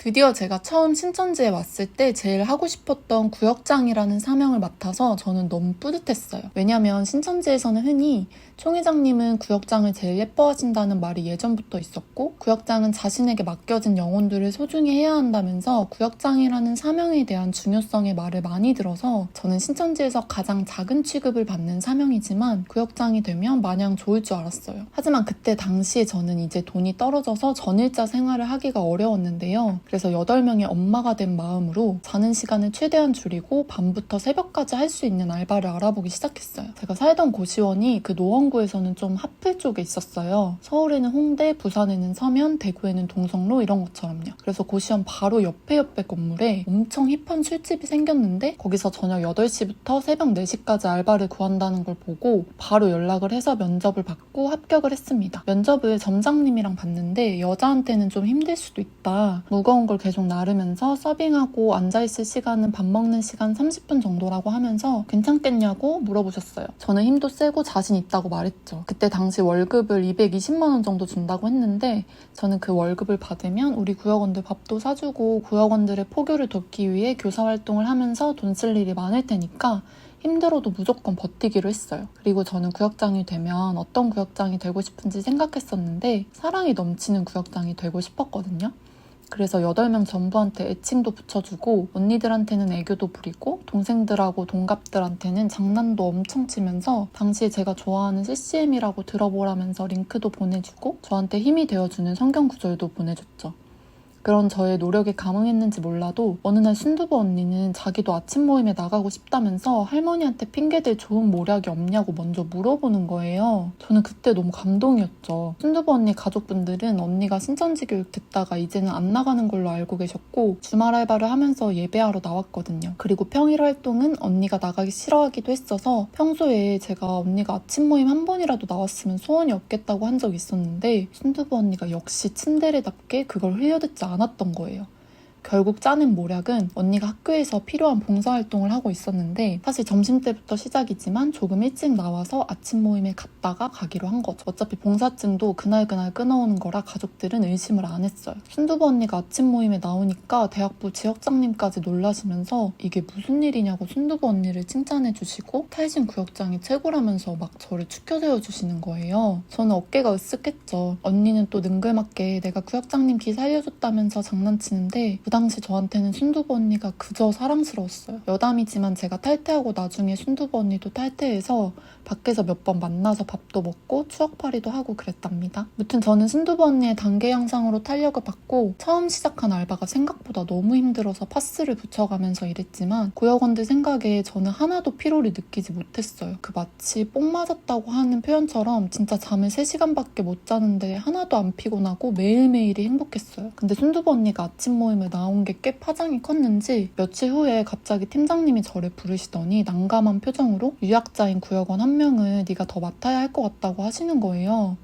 드디어 제가 처음 신천지에 왔을 때 제일 하고 싶었던 구역장이라는 사명을 맡아서 저는 너무 뿌듯했어요. 왜냐면 신천지에서는 흔히 총회장님은 구역장을 제일 예뻐하신다는 말이 예전부터 있었고, 구역장은 자신에게 맡겨진 영혼들을 소중히 해야 한다면서 구역장이라는 사명에 대한 중요성의 말을 많이 들어서 저는 신천지에서 가장 작은 취급을 받는 사명이지만 구역장이 되면 마냥 좋을 줄 알았어요. 하지만 그때 당시에 저는 이제 돈이 떨어져서 전일자 생활을 하기가 어려웠는데요. 그래서 8명의 엄마가 된 마음으로 자는 시간을 최대한 줄이고 밤부터 새벽까지 할 수 있는 알바를 알아보기 시작했어요. 제가 살던 고시원이 그 노원구에서는 좀 하플 쪽에 있었어요. 서울에는 홍대, 부산에는 서면, 대구에는 동성로 이런 것처럼요. 그래서 고시원 바로 옆에 건물에 엄청 힙한 술집이 생겼는데 거기서 저녁 8시부터 새벽 4시까지 알바를 구한다는 걸 보고 바로 연락을 해서 면접을 받고 합격을 했습니다. 면접을 점장님이랑 봤는데 여자한테는 좀 힘들 수도 있다. 무거운 걸 계속 나르면서 서빙하고 앉아있을 시간은 밥 먹는 시간 30분 정도라고 하면서 괜찮겠냐고 물어보셨어요. 저는 힘도 세고 자신 있다고 말했죠. 그때 당시 월급을 220만 원 정도 준다고 했는데 저는 그 월급을 받으면 우리 구역원들 밥도 사주고 구역원들의 포교를 돕기 위해 교사활동을 하면서 돈 쓸 일이 많을 테니까 힘들어도 무조건 버티기로 했어요. 그리고 저는 구역장이 되면 어떤 구역장이 되고 싶은지 생각했었는데 사랑이 넘치는 구역장이 되고 싶었거든요. 그래서 8명 전부한테 애칭도 붙여주고 언니들한테는 애교도 부리고 동생들하고 동갑들한테는 장난도 엄청 치면서 당시에 제가 좋아하는 CCM이라고 들어보라면서 링크도 보내주고 저한테 힘이 되어주는 성경 구절도 보내줬죠. 그런 저의 노력에 감흥했는지 몰라도 어느 날 순두부 언니는 자기도 아침 모임에 나가고 싶다면서 할머니한테 핑계댈 좋은 모략이 없냐고 먼저 물어보는 거예요. 저는 그때 너무 감동이었죠. 순두부 언니 가족분들은 언니가 신천지 교육 듣다가 이제는 안 나가는 걸로 알고 계셨고 주말 알바를 하면서 예배하러 나왔거든요. 그리고 평일 활동은 언니가 나가기 싫어하기도 했어서 평소에 제가 언니가 아침 모임 한 번이라도 나왔으면 소원이 없겠다고 한 적이 있었는데 순두부 언니가 역시 츤데레답게 그걸 흘려듣지 않았던 거예요. 결국 짜낸 모략은 언니가 학교에서 필요한 봉사활동을 하고 있었는데 사실 점심때부터 시작이지만 조금 일찍 나와서 아침 모임에 갔다가 가기로 한 거죠. 어차피 봉사증도 그날그날 끊어오는 거라 가족들은 의심을 안 했어요. 순두부 언니가 아침 모임에 나오니까 대학부 지역장님까지 놀라시면서 이게 무슨 일이냐고 순두부 언니를 칭찬해 주시고 탈신 구역장이 최고라면서 막 저를 추켜세워 주시는 거예요. 저는 어깨가 으쓱했죠. 언니는 또 능글맞게 내가 구역장님 기 살려줬다면서 장난치는데 그 당시 저한테는 순두부 언니가 그저 사랑스러웠어요. 여담이지만 제가 탈퇴하고 나중에 순두부 언니도 탈퇴해서 밖에서 몇 번 만나서 밥도 먹고 추억팔이도 하고 그랬답니다. 무튼 저는 순두부 언니의 단계 향상으로 탄력을 받고 처음 시작한 알바가 생각보다 너무 힘들어서 파스를 붙여가면서 일했지만 구역원들 생각에 저는 하나도 피로를 느끼지 못했어요. 그 마치 뽕 맞았다고 하는 표현처럼 진짜 잠을 3시간밖에 못 자는데 하나도 안 피곤하고 매일매일이 행복했어요. 근데 순두부 언니가 아침 모임을 나온 게 꽤 파장이 컸는지 며칠 후에 갑자기 팀장님이 저를 부르시더니 난감한 표정으로 유약자인 구역원 한 명을 네가 더 맡아야 할 것 같다고 하시는 거예요.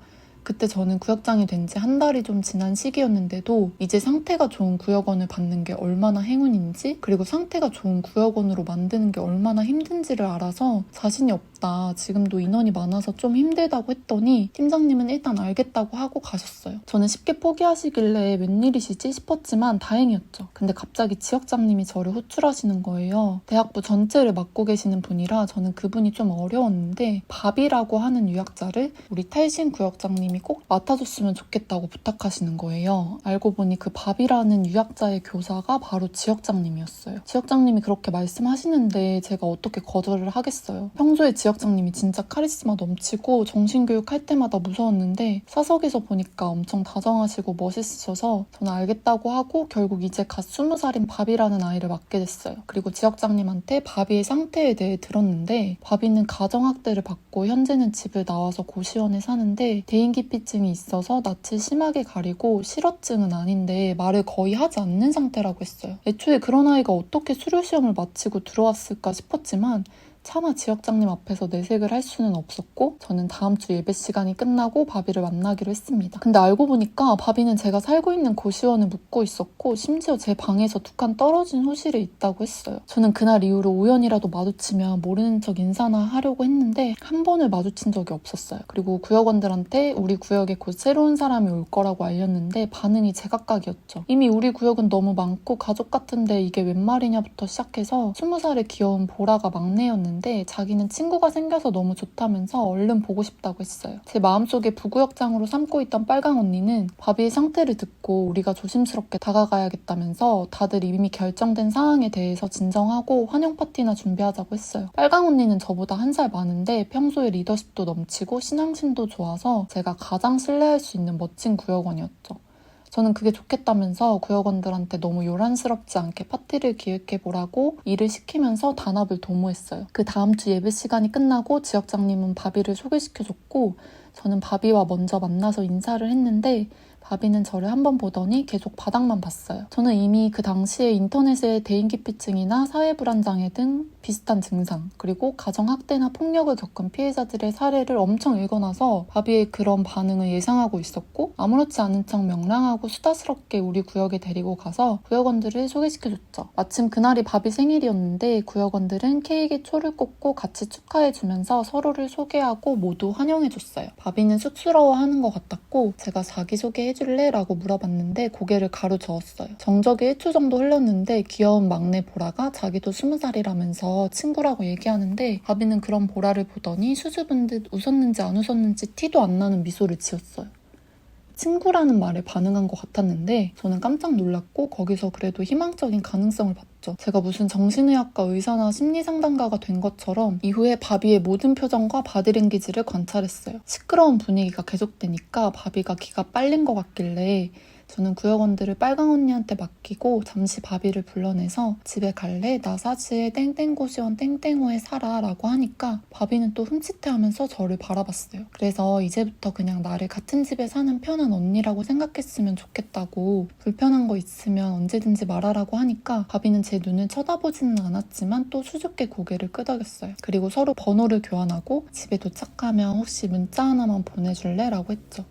그때 저는 구역장이 된 지 한 달이 좀 지난 시기였는데도 이제 상태가 좋은 구역원을 받는 게 얼마나 행운인지 그리고 상태가 좋은 구역원으로 만드는 게 얼마나 힘든지를 알아서 자신이 없다. 지금도 인원이 많아서 좀 힘들다고 했더니 팀장님은 일단 알겠다고 하고 가셨어요. 저는 쉽게 포기하시길래 웬일이시지 싶었지만 다행이었죠. 근데 갑자기 지역장님이 저를 호출하시는 거예요. 대학부 전체를 맡고 계시는 분이라 저는 그분이 좀 어려웠는데 밥이라고 하는 유학자를 우리 탈신 구역장님이 꼭 맡아줬으면 좋겠다고 부탁하시는 거예요. 알고 보니 그 밥이라는 유학자의 교사가 바로 지역장님이었어요. 지역장님이 그렇게 말씀하시는데 제가 어떻게 거절을 하겠어요. 평소에 지역장님이 진짜 카리스마 넘치고 정신교육 할 때마다 무서웠는데 사석에서 보니까 엄청 다정하시고 멋있으셔서 저는 알겠다고 하고 결국 이제 갓 20살인 바비라는 아이를 맡게 됐어요. 그리고 지역장님한테 바비의 상태에 대해 들었는데 바비는 가정학대를 받고 현재는 집을 나와서 고시원에 사는데 대인기피증이 있어서 낯을 심하게 가리고 실어증은 아닌데 말을 거의 하지 않는 상태라고 했어요. 애초에 그런 아이가 어떻게 수료시험을 마치고 들어왔을까 싶었지만 차마 지역장님 앞에서 내색을 할 수는 없었고 저는 다음 주 예배 시간이 끝나고 바비를 만나기로 했습니다. 근데 알고 보니까 바비는 제가 살고 있는 고시원을 묵고 있었고 심지어 제 방에서 2칸 떨어진 호실에 있다고 했어요. 저는 그날 이후로 우연이라도 마주치면 모르는 척 인사나 하려고 했는데 한 번을 마주친 적이 없었어요. 그리고 구역원들한테 우리 구역에 곧 새로운 사람이 올 거라고 알렸는데 반응이 제각각이었죠. 이미 우리 구역은 너무 많고 가족 같은데 이게 웬 말이냐부터 시작해서 20살의 귀여운 보라가 막내였는데 자기는 친구가 생겨서 너무 좋다면서 얼른 보고 싶다고 했어요. 제 마음속에 부구역장으로 삼고 있던 빨강 언니는 바비의 상태를 듣고 우리가 조심스럽게 다가가야겠다면서 다들 이미 결정된 사항에 대해서 진정하고 환영 파티나 준비하자고 했어요. 빨강 언니는 저보다 1살 많은데 평소에 리더십도 넘치고 신앙심도 좋아서 제가 가장 신뢰할 수 있는 멋진 구역원이었죠. 저는 그게 좋겠다면서 구역원들한테 너무 요란스럽지 않게 파티를 기획해보라고 일을 시키면서 단합을 도모했어요. 그 다음 주 예배 시간이 끝나고 지역장님은 바비를 소개시켜줬고 저는 바비와 먼저 만나서 인사를 했는데 바비는 저를 한번 보더니 계속 바닥만 봤어요. 저는 이미 그 당시에 인터넷에 대인기피증이나 사회불안장애 등 비슷한 증상, 그리고 가정학대나 폭력을 겪은 피해자들의 사례를 엄청 읽어놔서 바비의 그런 반응을 예상하고 있었고 아무렇지 않은 척 명랑하고 수다스럽게 우리 구역에 데리고 가서 구역원들을 소개시켜줬죠. 마침 그날이 바비 생일이었는데 구역원들은 케이크에 초를 꽂고 같이 축하해주면서 서로를 소개하고 모두 환영해줬어요. 바비는 쑥스러워하는 것 같았고 제가 자기소개해줄래? 라고 물어봤는데 고개를 가로저었어요. 정적이 1초 정도 흘렀는데 귀여운 막내 보라가 자기도 20살이라면서 친구라고 얘기하는데 바비는 그런 보라를 보더니 수줍은 듯 웃었는지 안 웃었는지 티도 안 나는 미소를 지었어요. 친구라는 말에 반응한 것 같았는데 저는 깜짝 놀랐고 거기서 그래도 희망적인 가능성을 봤죠. 제가 무슨 정신의학과 의사나 심리상담가가 된 것처럼 이후에 바비의 모든 표정과 바디랭귀지를 관찰했어요. 시끄러운 분위기가 계속되니까 바비가 기가 빨린 것 같길래 저는 구역원들을 빨강 언니한테 맡기고 잠시 바비를 불러내서 집에 갈래? 나 사지에 땡땡고시원 땡땡호에 살아 라고 하니까 바비는 또 흠칫해하면서 저를 바라봤어요. 그래서 이제부터 그냥 나를 같은 집에 사는 편한 언니라고 생각했으면 좋겠다고 불편한 거 있으면 언제든지 말하라고 하니까 바비는 제 눈을 쳐다보지는 않았지만 또 수줍게 고개를 끄덕였어요. 그리고 서로 번호를 교환하고 집에 도착하면 혹시 문자 하나만 보내줄래? 라고 했죠.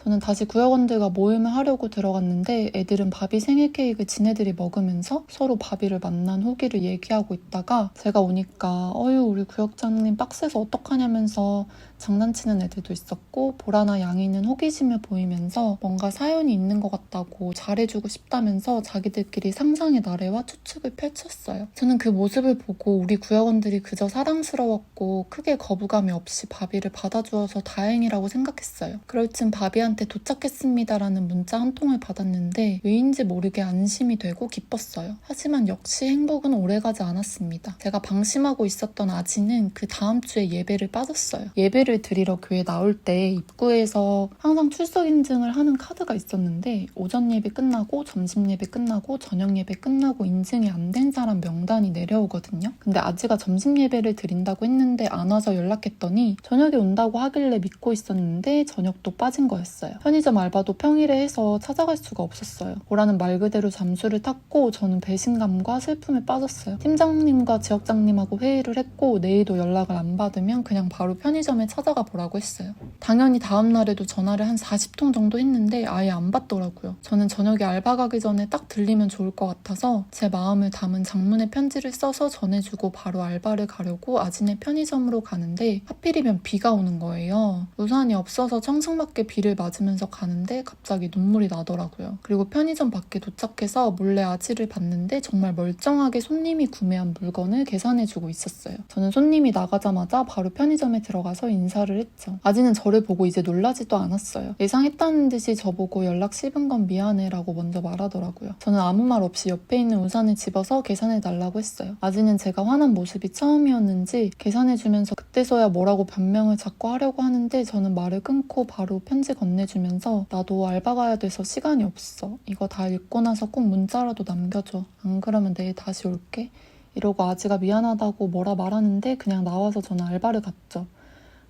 저는 다시 구역원들과 모임을 하려고 들어갔는데 애들은 바비 생일 케이크 지네들이 먹으면서 서로 바비를 만난 후기를 얘기하고 있다가 제가 오니까 어휴 우리 구역장님 빡세서 어떡하냐면서 장난치는 애들도 있었고 보라나 양이는 호기심을 보이면서 뭔가 사연이 있는 것 같다고 잘해주고 싶다면서 자기들끼리 상상의 나래와 추측을 펼쳤어요. 저는 그 모습을 보고 우리 구역원들이 그저 사랑스러웠고 크게 거부감이 없이 바비를 받아주어서 다행이라고 생각했어요. 그럴 쯤 바비한테 도착했습니다라는 문자 한 통을 받았는데 왜인지 모르게 안심이 되고 기뻤어요. 하지만 역시 행복은 오래가지 않았습니다. 제가 방심하고 있었던 아지는 그 다음 주에 예배를 빠졌어요. 예배를 드리러 교회 나올 때 입구에서 항상 출석 인증을 하는 카드가 있었는데 오전 예배 끝나고 점심 예배 끝나고 저녁 예배 끝나고 인증이 안 된 사람 명단이 내려오거든요. 근데 아지가 점심 예배를 드린다고 했는데 안 와서 연락했더니 저녁에 온다고 하길래 믿고 있었는데 저녁도 빠진 거였어요. 편의점 알바도 평일에 해서 찾아갈 수가 없었어요. 보라는 말 그대로 잠수를 탔고 저는 배신감과 슬픔에 빠졌어요. 팀장님과 지역장님하고 회의를 했고 내일도 연락을 안 받으면 그냥 바로 편의점에 찾아가 보라고 했어요. 당연히 다음 날에도 전화를 한 40통 정도 했는데 아예 안 받더라고요. 저는 저녁에 알바 가기 전에 딱 들리면 좋을 것 같아서 제 마음을 담은 장문의 편지를 써서 전해주고 바로 알바를 가려고 아진의 편의점으로 가는데 하필이면 비가 오는 거예요. 우산이 없어서 청승맞게 비를 맞으면서 가는데 갑자기 눈물이 나더라고요. 그리고 편의점 밖에 도착해서 몰래 아지를 봤는데 정말 멀쩡하게 손님이 구매한 물건을 계산해주고 있었어요. 저는 손님이 나가자마자 바로 편의점에 들어가서 인사를 했죠. 아지는 저를 보고 이제 놀라지도 않았어요. 예상했다는 듯이 저보고 연락 씹은 건 미안해 라고 먼저 말하더라고요. 저는 아무 말 없이 옆에 있는 우산을 집어서 계산해달라고 했어요. 아지는 제가 화난 모습이 처음이었는지 계산해주면서 그때서야 뭐라고 변명을 자꾸 하려고 하는데 저는 말을 끊고 바로 편지 건네주면서 나도 알바 가야 돼서 시간이 없어. 이거 다 읽고 나서 꼭 문자라도 남겨줘. 안 그러면 내일 다시 올게. 이러고 아지가 미안하다고 뭐라 말하는데 그냥 나와서 저는 알바를 갔죠.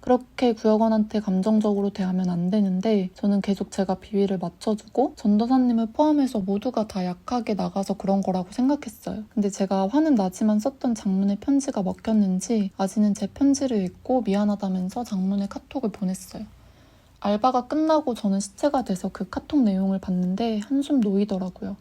그렇게 구역원한테 감정적으로 대하면 안 되는데 저는 계속 제가 비위를 맞춰주고 전도사님을 포함해서 모두가 다 약하게 나가서 그런 거라고 생각했어요. 근데 제가 화는 나지만 썼던 장문의 편지가 먹혔는지 아지는 제 편지를 읽고 미안하다면서 장문의 카톡을 보냈어요. 알바가 끝나고 저는 시체가 돼서 그 카톡 내용을 봤는데 한숨 놓이더라고요.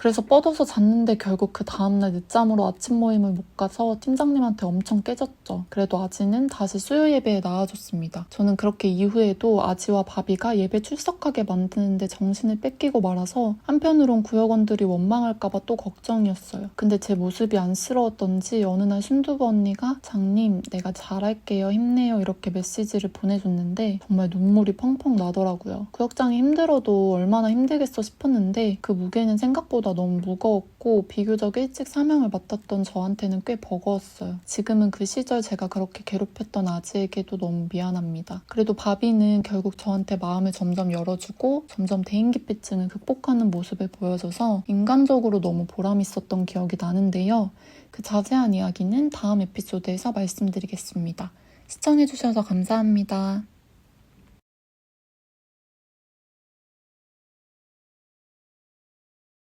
그래서 뻗어서 잤는데 결국 그 다음날 늦잠으로 아침 모임을 못 가서 팀장님한테 엄청 깨졌죠. 그래도 아지는 다시 수요 예배에 나와줬습니다. 저는 그렇게 이후에도 아지와 바비가 예배 출석하게 만드는데 정신을 뺏기고 말아서 한편으론 구역원들이 원망할까봐 또 걱정이었어요. 근데 제 모습이 안쓰러웠던지 어느 날 순두부 언니가 장님 내가 잘할게요 힘내요 이렇게 메시지를 보내줬는데 정말 눈물이 펑펑 나더라고요. 구역장이 힘들어도 얼마나 힘들겠어 싶었는데 그 무게는 생각보다 너무 무거웠고 비교적 일찍 사명을 맡았던 저한테는 꽤 버거웠어요. 지금은 그 시절 제가 그렇게 괴롭혔던 아지에게도 너무 미안합니다. 그래도 바비는 결국 저한테 마음을 점점 열어주고 점점 대인기피증을 극복하는 모습을 보여줘서 인간적으로 너무 보람있었던 기억이 나는데요. 그 자세한 이야기는 다음 에피소드에서 말씀드리겠습니다. 시청해주셔서 감사합니다.